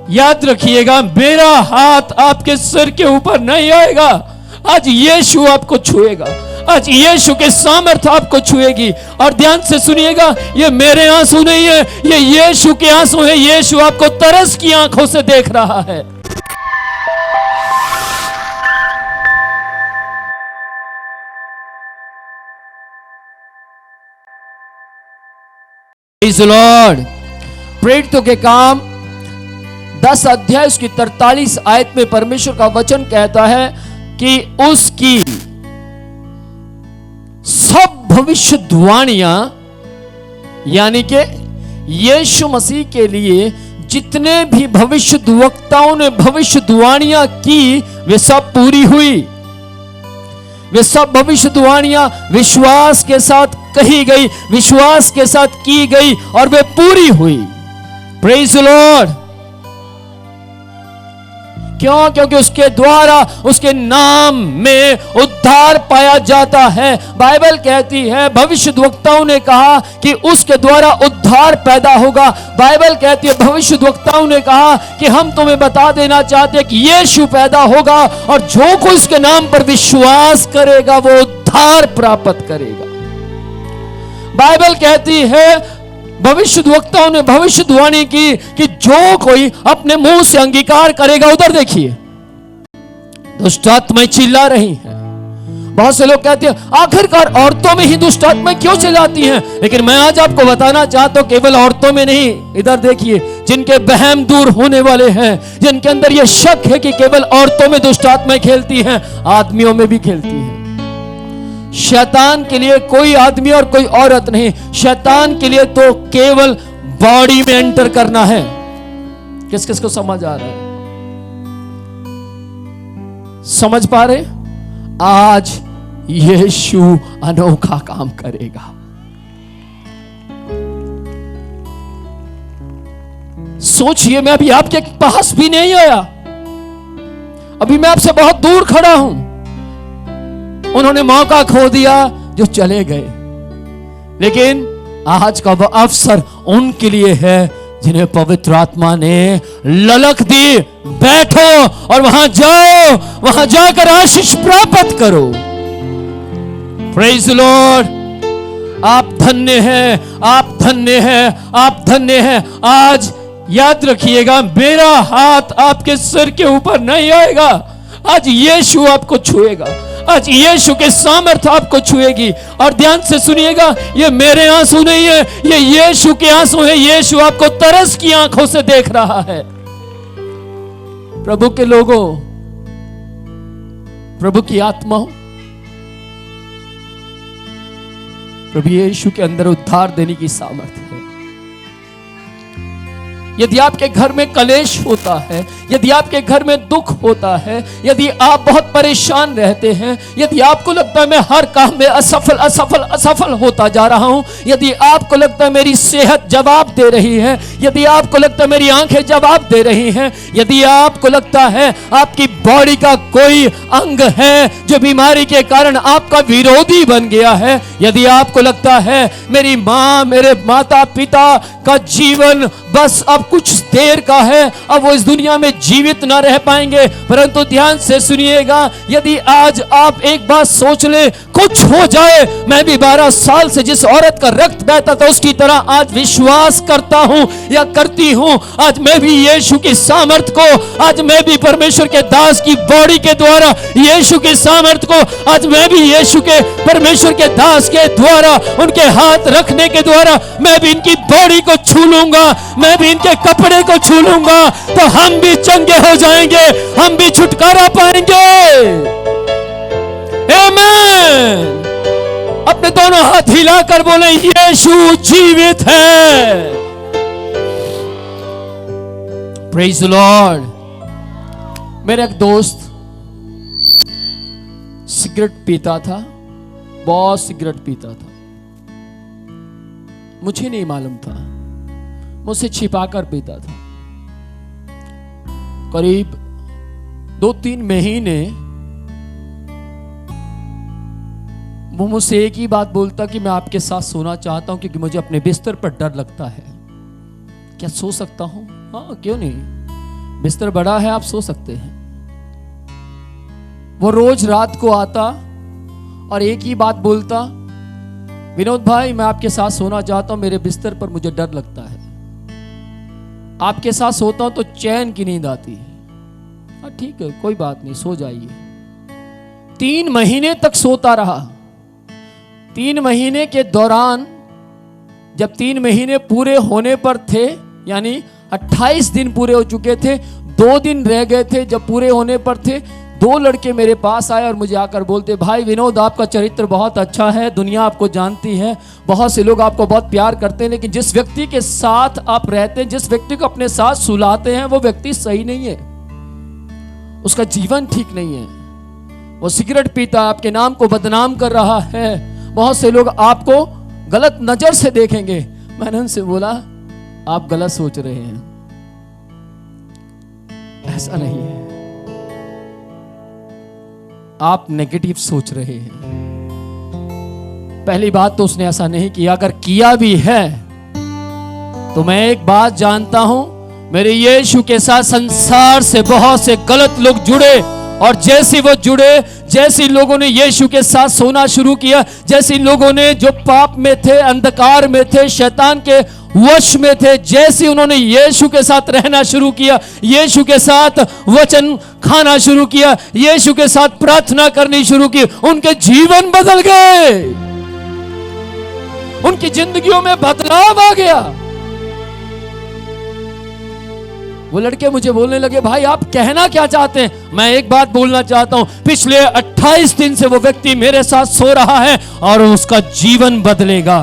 याद रखिएगा, मेरा हाथ आपके सिर के ऊपर नहीं आएगा। आज यीशु आपको छुएगा, आज यीशु के सामर्थ्य आपको छुएगी। और ध्यान से सुनिएगा, ये मेरे आंसू नहीं है, ये यीशु के आंसू है। यीशु आपको तरस की आंखों से देख रहा है। Praise the Lord. प्रेरितों के काम 10 अध्याय उसकी 43 आयत में परमेश्वर का वचन कहता है कि उसकी सब भविष्यवाणियां, यानी कि यीशु मसीह के लिए जितने भी भविष्यद्वक्ताओं ने भविष्यवाणियां की, वे सब पूरी हुई। वे सब भविष्यवाणियां विश्वास के साथ कही गई, विश्वास के साथ की गई और वे पूरी हुई। Praise the Lord. क्यों? क्योंकि उसके द्वारा, उसके नाम में उद्धार पाया जाता है। बाइबल कहती है, भविष्यद्वक्ताओं ने कहा कि उसके द्वारा उद्धार पैदा होगा। बाइबल कहती है, भविष्यद्वक्ताओं ने कहा कि हम तुम्हें बता देना चाहते हैं कि यीशु पैदा होगा और जो कोई उसके नाम पर विश्वास करेगा वो उद्धार प्राप्त करेगा। बाइबल कहती है, भविष्यद्वक्ताओं ने भविष्यवाणी की कि जो कोई अपने मुंह से अंगीकार करेगा, उधर देखिए दुष्ट आत्माएं चिल्ला रही हैं। बहुत से लोग कहते हैं आखिरकार औरतों में ही दुष्ट आत्माएं क्यों चिल्लाती हैं? लेकिन मैं आज आपको बताना चाहता हूं, केवल औरतों में नहीं, इधर देखिए, जिनके वहम दूर होने वाले हैं, जिनके अंदर यह शक है कि केवल औरतों में दुष्ट आत्माएं खेलती हैं, आदमियों में भी खेलती हैं। शैतान के लिए कोई आदमी और कोई औरत नहीं, शैतान के लिए तो केवल बॉडी में एंटर करना है। किस किस को समझ आ रहा है? समझ पा रहे? आज यीशु अनोखा काम करेगा। सोचिए, मैं अभी आपके पास भी नहीं आया, अभी मैं आपसे बहुत दूर खड़ा हूं। उन्होंने मौका खो दिया जो चले गए, लेकिन आज का वह अवसर उनके लिए है जिन्हें पवित्र आत्मा ने ललक दी, बैठो और वहां जाओ, वहां जाकर आशीष प्राप्त करो। Praise the Lord. आप धन्य हैं, आप धन्य हैं, आप धन्य हैं। आज याद रखिएगा, मेरा हाथ आपके सिर के ऊपर नहीं आएगा, आज यीशु आपको छुएगा, आज यीशु के सामर्थ्य आपको छुएगी। और ध्यान से सुनिएगा, ये मेरे आंसू नहीं है, ये यीशु के आंसू है। यीशु आपको तरस की आंखों से देख रहा है। प्रभु के लोगों, प्रभु की आत्माओं, प्रभु यीशु के अंदर उद्धार देने की सामर्थ्य है। यदि आपके घर में कलेश होता है, यदि आपके घर में दुख होता है, यदि आप बहुत परेशान रहते हैं, यदि आपको लगता है मैं हर काम में असफल असफल असफल होता जा रहा हूं, यदि आपको लगता है मेरी सेहत जवाब दे रही है, यदि आपको लगता है मेरी आंखें जवाब दे रही हैं, यदि आपको लगता है आपकी बॉडी का कोई अंग है जो बीमारी के कारण आपका विरोधी बन गया है, यदि आपको लगता है मेरी माँ, मेरे माता पिता का जीवन बस अब कुछ देर का है, अब वो इस दुनिया में जीवित ना रह पाएंगे, परंतु ध्यान से सुनिएगा, यदि आज आप एक बात सोच ले, कुछ हो जाए, मैं भी 12 साल से जिस औरत का रक्त बहता था उसकी तरह आज विश्वास करता हूं या करती हूं। आज मैं भी यीशु की सामर्थ को, आज मैं भी परमेश्वर के दास की बॉडी के द्वारा यीशु की सामर्थ को, आज मैं भी यीशु के, परमेश्वर के दास के द्वारा, उनके हाथ रखने के द्वारा मैं भी इनकी बॉडी को छू लूंगा, मैं भी इनके कपड़े को छू लूंगा, तो हम भी चंगे हो जाएंगे, हम भी छुटकारा पाएंगे। आमीन। अपने दोनों हाथ हिलाकर बोले, यीशु जीवित है। Praise the Lord. मेरा एक दोस्त सिगरेट पीता था, बहुत सिगरेट पीता था, मुझे नहीं मालूम था, मुझसे छिपाकर पीता था। करीब 2-3 महीने वो मुझसे एक ही बात बोलता कि मैं आपके साथ सोना चाहता हूं क्योंकि मुझे अपने बिस्तर पर डर लगता है। क्या सो सकता हूं? हाँ, क्यों नहीं। बिस्तर बड़ा है, आप सो सकते हैं। वो रोज रात को आता और एक ही बात बोलता, विनोद भाई मैं आपके साथ सोना चाहता हूं, मेरे बिस्तर पर मुझे डर लगता है, आपके साथ सोता हूं तो चैन की नींद आती है। हाँ ठीक है, कोई बात नहीं, सो जाइए। 3 महीने तक सोता रहा। 3 महीने के दौरान जब 3 महीने पूरे होने पर थे, यानी 28 दिन पूरे हो चुके थे, 2 दिन रह गए थे जब पूरे होने पर थे, 2 लड़के मेरे पास आए और मुझे आकर बोलते, भाई विनोद आपका चरित्र बहुत अच्छा है, दुनिया आपको जानती है, बहुत से लोग आपको बहुत प्यार करते हैं, लेकिन जिस व्यक्ति के साथ आप रहते हैं, जिस व्यक्ति को अपने साथ सुलाते हैं, वो व्यक्ति सही नहीं है, उसका जीवन ठीक नहीं है, वो सिगरेट पीता, आपके नाम को बदनाम कर रहा है, बहुत से लोग आपको गलत नजर से देखेंगे। मैंने उनसे बोला, आप गलत सोच रहे हैं, ऐसा नहीं है, आप नेगेटिव सोच रहे हैं। पहली बात तो उसने ऐसा नहीं किया, अगर किया भी है तो मैं एक बात जानता हूं, मेरे यीशु के साथ संसार से बहुत से गलत लोग जुड़े, और जैसे वो जुड़े, जैसे लोगों ने यीशु के साथ सोना शुरू किया, जैसे लोगों ने जो पाप में थे, अंधकार में थे, शैतान के वश में थे, जैसे उन्होंने यीशु के साथ रहना शुरू किया, यीशु के साथ वचन खाना शुरू किया, यीशु के साथ प्रार्थना करनी शुरू की, उनके जीवन बदल गए, उनकी जिंदगियों में बदलाव आ गया। वो लड़के मुझे बोलने लगे, भाई आप कहना क्या चाहते हैं? मैं एक बात बोलना चाहता हूं, पिछले 28 दिन से वो व्यक्ति मेरे साथ सो रहा है और उसका जीवन बदलेगा।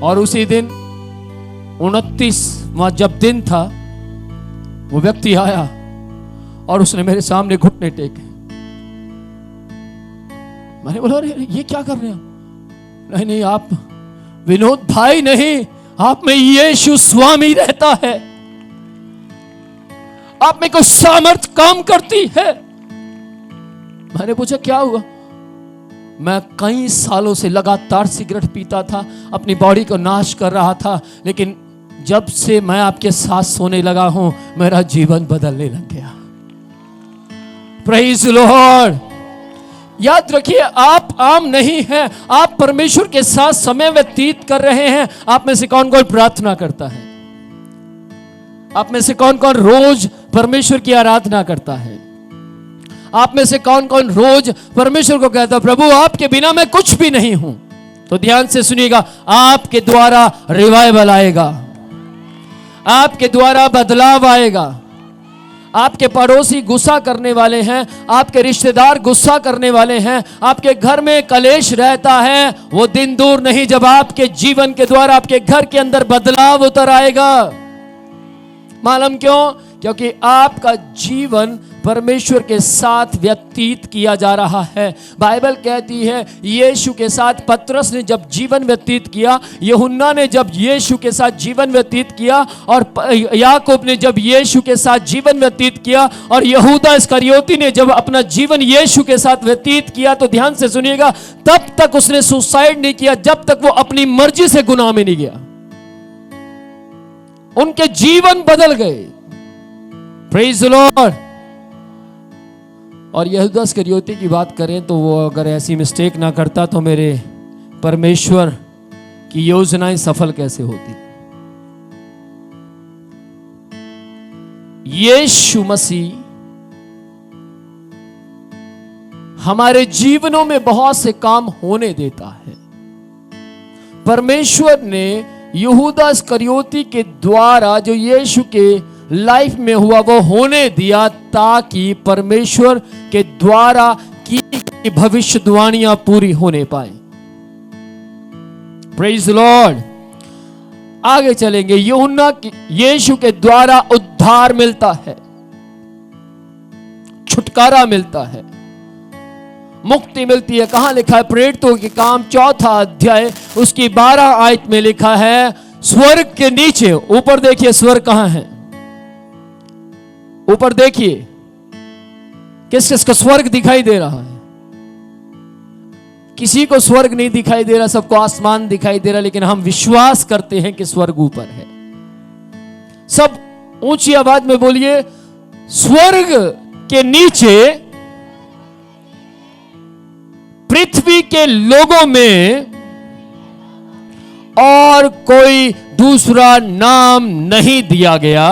और उसी दिन 29वां जब दिन था, वो व्यक्ति आया और उसने मेरे सामने घुटने टेके। मैंने बोला, अरे ये क्या कर रहे हो? नहीं नहीं, आप विनोद भाई नहीं, आप में यीशु स्वामी रहता है, आप में कोई सामर्थ काम करती है। मैंने पूछा क्या हुआ? मैं कई सालों से लगातार सिगरेट पीता था, अपनी बॉडी को नाश कर रहा था, लेकिन जब से मैं आपके साथ सोने लगा हूं, मेरा जीवन बदलने लग गया। Praise the Lord. याद रखिए, आप आम नहीं हैं, आप परमेश्वर के साथ समय व्यतीत कर रहे हैं। आप में से कौन कौन प्रार्थना करता है? आप में से कौन कौन रोज परमेश्वर की आराधना करता है? आप में से कौन कौन रोज परमेश्वर को कहता, प्रभु आपके बिना मैं कुछ भी नहीं हूं? तो ध्यान से सुनिएगा, आपके द्वारा रिवाइवल आएगा, आपके द्वारा बदलाव आएगा। आपके पड़ोसी गुस्सा करने वाले हैं, आपके रिश्तेदार गुस्सा करने वाले हैं, आपके घर में कलेश रहता है, वो दिन दूर नहीं जब आपके जीवन के द्वारा आपके घर के अंदर बदलाव उतर आएगा। मालूम क्यों? क्योंकि आपका जीवन परमेश्वर के साथ व्यतीत किया जा रहा है। बाइबल कहती है, यीशु के साथ पतरस ने जब जीवन व्यतीत किया, यूहन्ना ने जब यीशु के साथ जीवन व्यतीत किया, और याकूब ने जब यीशु के साथ जीवन व्यतीत किया, और यहूदा इस्करियोती ने जब अपना जीवन यीशु के साथ व्यतीत किया, तो ध्यान से सुनिएगा, तब तक उसने सुसाइड नहीं किया जब तक वो अपनी मर्जी से गुनाह में नहीं गया। उनके जीवन बदल गए। Praise the Lord. और यहूदा इस्करियोती की बात करें तो वो अगर ऐसी मिस्टेक ना करता तो मेरे परमेश्वर की योजनाएं सफल कैसे होती। यीशु मसीह हमारे जीवनों में बहुत से काम होने देता है। परमेश्वर ने यहूदा इस्करियोती के द्वारा जो यीशु के लाइफ में हुआ वो होने दिया, ताकि परमेश्वर के द्वारा की गई भविष्यवाणियां पूरी होने पाए। Praise the Lord. आगे चलेंगे। यूहन्ना यीशु के द्वारा उद्धार मिलता है, छुटकारा मिलता है, मुक्ति मिलती है। कहां लिखा है? प्रेरितों के काम 4 अध्याय उसकी 12 आयत में लिखा है, स्वर्ग के नीचे, ऊपर देखिए स्वर्ग कहां है, ऊपर देखिए किस किस का स्वर्ग दिखाई दे रहा है। किसी को स्वर्ग नहीं दिखाई दे रहा, सबको आसमान दिखाई दे रहा, लेकिन हम विश्वास करते हैं कि स्वर्ग ऊपर है। सब ऊंची आवाज में बोलिए, स्वर्ग के नीचे पृथ्वी के लोगों में और कोई दूसरा नाम नहीं दिया गया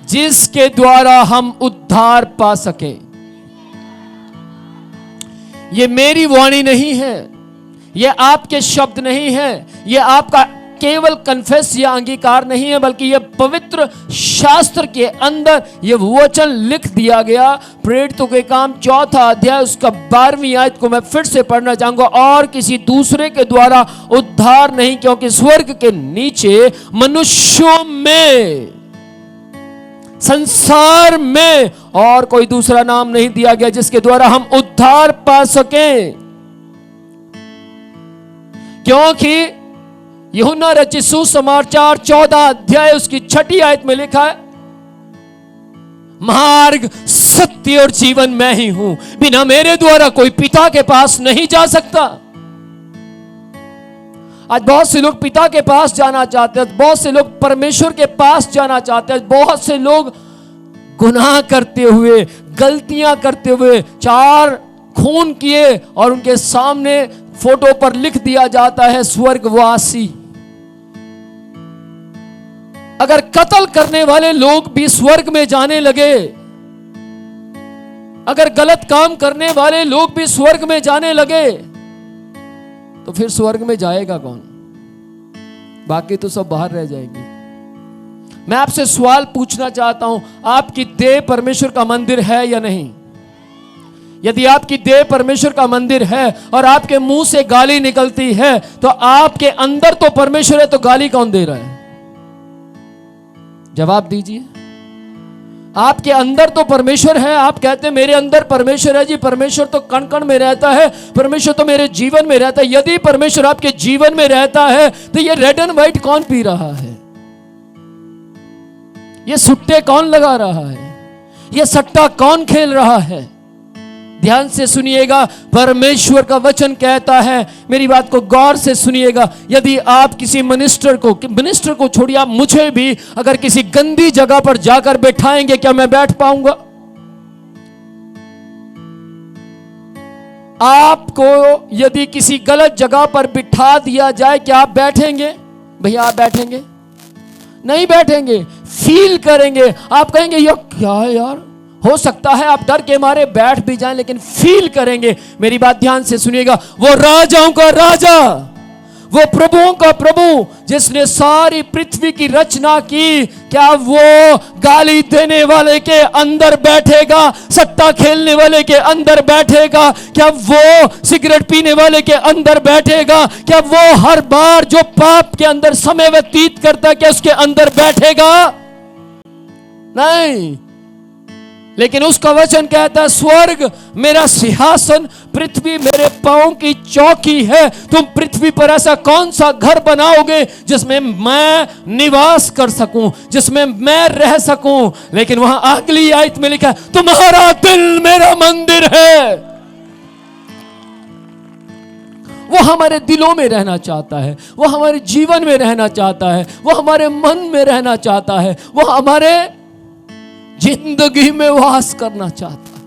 जिसके द्वारा हम उद्धार पा सके। ये मेरी वाणी नहीं है, ये आपके शब्द नहीं है, ये आपका केवल कन्फेस या अंगीकार नहीं है, बल्कि यह पवित्र शास्त्र के अंदर यह वचन लिख दिया गया। प्रेरितों के काम 4 अध्याय उसका 12वीं आयत को मैं फिर से पढ़ना चाहूंगा। और किसी दूसरे के द्वारा उद्धार नहीं, क्योंकि स्वर्ग के नीचे मनुष्यों में, संसार में और कोई दूसरा नाम नहीं दिया गया जिसके द्वारा हम उद्धार पा सकें। क्योंकि यूहन्ना रचित सुसमाचार 14 अध्याय उसकी 6 आयत में लिखा है, मार्ग, सत्य और जीवन मैं ही हूं, बिना मेरे द्वारा कोई पिता के पास नहीं जा सकता। आज बहुत से लोग पिता के पास जाना चाहते हैं, बहुत से लोग परमेश्वर के पास जाना चाहते हैं, बहुत से लोग गुनाह करते हुए, गलतियां करते हुए, 4 खून किए और उनके सामने फोटो पर लिख दिया जाता है स्वर्गवासी। अगर कत्ल करने वाले लोग भी स्वर्ग में जाने लगे, अगर गलत काम करने वाले लोग भी स्वर्ग में जाने लगे, तो फिर स्वर्ग में जाएगा कौन? बाकी तो सब बाहर रह जाएंगे। मैं आपसे सवाल पूछना चाहता हूं, आपकी देह परमेश्वर का मंदिर है या नहीं? यदि आपकी देह परमेश्वर का मंदिर है और आपके मुंह से गाली निकलती है, तो आपके अंदर तो परमेश्वर है, तो गाली कौन दे रहा है? जवाब दीजिए। आपके अंदर तो परमेश्वर है, आप कहते हैं मेरे अंदर परमेश्वर है। जी, परमेश्वर तो कण कण में रहता है, परमेश्वर तो मेरे जीवन में रहता है। यदि परमेश्वर आपके जीवन में रहता है, तो ये रेड एंड व्हाइट कौन पी रहा है? ये सुट्टे कौन लगा रहा है? ये सट्टा कौन खेल रहा है? ध्यान से सुनिएगा, परमेश्वर का वचन कहता है, मेरी बात को गौर से सुनिएगा, यदि आप किसी मिनिस्टर को छोड़िए, आप मुझे भी अगर किसी गंदी जगह पर जाकर बैठाएंगे, क्या मैं बैठ पाऊंगा? आपको यदि किसी गलत जगह पर बिठा दिया जाए, क्या आप बैठेंगे? भैया आप बैठेंगे? नहीं बैठेंगे, फील करेंगे। आप कहेंगे ये क्या है यार? हो सकता है आप डर के मारे बैठ भी जाएं, लेकिन फील करेंगे। मेरी बात ध्यान से सुनिएगा, वो राजाओं का राजा, वो प्रभुओं का प्रभु, जिसने सारी पृथ्वी की रचना की, क्या वो गाली देने वाले के अंदर बैठेगा? सट्टा खेलने वाले के अंदर बैठेगा? क्या वो सिगरेट पीने वाले के अंदर बैठेगा? क्या वो हर बार जो पाप के अंदर समय व्यतीत करता है, क्या उसके अंदर बैठेगा? नहीं। लेकिन उसका वचन कहता है, स्वर्ग मेरा सिंहासन, पृथ्वी मेरे पांव की चौकी है। तुम पृथ्वी पर ऐसा कौन सा घर बनाओगे जिसमें मैं निवास कर सकूं, जिसमें मैं रह सकूं? लेकिन वहां अगली आयत में लिखा है, तुम्हारा दिल मेरा मंदिर है। वो हमारे दिलों में रहना चाहता है, वो हमारे जीवन में रहना चाहता है, वो हमारे मन में रहना चाहता है, वो हमारे जिंदगी में वास करना चाहता।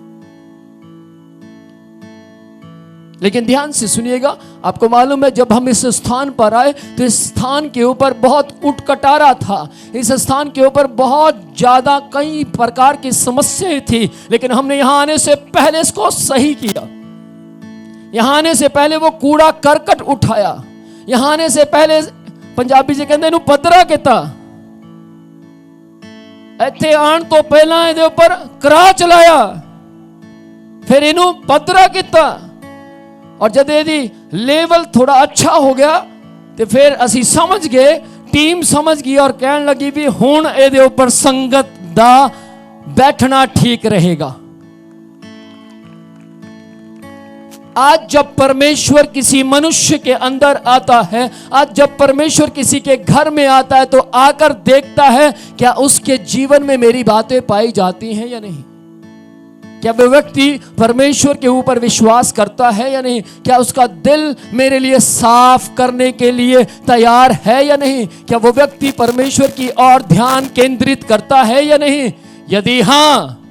लेकिन ध्यान से सुनिएगा, आपको मालूम है जब हम इस स्थान पर आए तो इस स्थान के ऊपर बहुत उटकटारा था, इस स्थान के ऊपर बहुत ज्यादा कई प्रकार की समस्याएं थी। लेकिन हमने यहां आने से पहले इसको सही किया। यहां आने से पहले वो कूड़ा करकट उठाया। यहां आने से पहले पंजाबी जी कहते इनू पदरा किता, ਇੱਥੇ ਆਣ ਤੋਂ ਪਹਿਲਾਂ ਇਹਦੇ ਉੱਪਰ ਕਰਾ ਚਲਾਇਆ, ਫਿਰ ਇਹਨੂੰ ਪੱਧਰਾ ਕੀਤਾ, ਔਰ ਜਦ ਇਹਦੀ ਲੈਵਲ ਥੋੜਾ ਅੱਛਾ ਹੋ ਗਿਆ ਤੇ ਫਿਰ ਅਸੀਂ ਸਮਝ ਗਏ, ਟੀਮ ਸਮਝ ਗਈ ਔਰ ਕਹਿਣ ਲੱਗੀ ਵੀ ਹੁਣ ਇਹਦੇ ਉੱਪਰ ਸੰਗਤ ਦਾ ਬੈਠਣਾ ਠੀਕ ਰਹੇਗਾ। आज जब परमेश्वर किसी मनुष्य के अंदर आता है, आज जब परमेश्वर किसी के घर में आता है, तो आकर देखता है क्या उसके जीवन में मेरी बातें पाई जाती हैं या नहीं, क्या वो व्यक्ति परमेश्वर के ऊपर विश्वास करता है या नहीं? क्या उसका दिल मेरे लिए साफ करने के लिए तैयार है या नहीं? क्या वो व्यक्ति परमेश्वर की ओर ध्यान केंद्रित करता है या नहीं? यदि हाँ,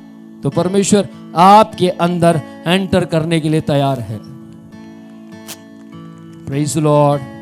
तो परमेश्वर आपके अंदर एंटर करने के लिए तैयार है। Praise the Lord.